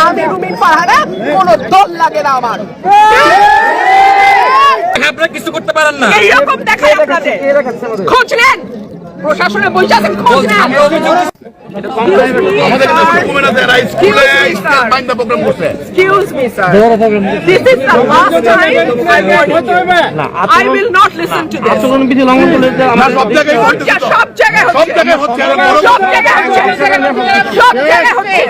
আমি রুমিন ফারহানা, কোনো দল লাগে না আমার। আপনারা কিছু করতে পারেন না। এইরকম দেখায় আপনাদের। খোঁজ নেন, প্রশাসনের বই যাচ্ছেন, খোঁজ নেন। আমাদের কাছে ডকুমেন্ট আছে, এরা স্কুলে বাইন্দা প্রোগ্রাম করছে। Excuse me, sir. This is the last time I warn you. I will not listen to this. আচরণবিধি লঙ্ঘন করলে না, সব জায়গায় হচ্ছে তো। সব জায়গায় সব জায়গায় হচ্ছে। সব জায়গায় হচ্ছে। সব জায়গায় হচ্ছে।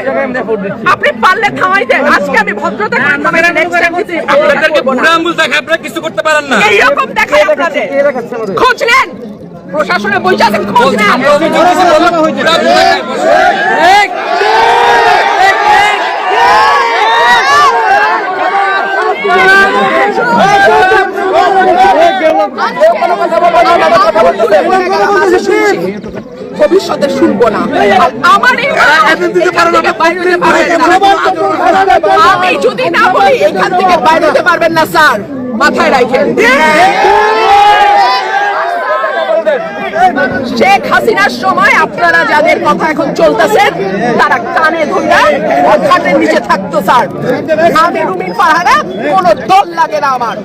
আপনি পারলে থামাই দেন। আজকে আমি ভদ্রতা করে থামাই দেন। Next time আপনাদেরকে বুড়া আঙ্গুল দেখায় আপনারা কিছু করতে পারেন না। এইরকম দেখায় আপনাদের। খোঁজ নেন, প্রশাসনের বই যাচ্ছেন, খোঁজ নেন। ভবিষ্যতে শুনবো না। আমার আমি যদি না বলি এখান থেকে বাইরে হতে পারবেন না স্যার, মাথায় রাখেন। শেখ হাসিনার সময় আপনারা যাদের কথা এখন চলতেছেন তারা কানে ধরে খাটের নিচে থাকতো স্যার। আমি রুমিন ফারহানা, কোনো দল লাগে না আমার।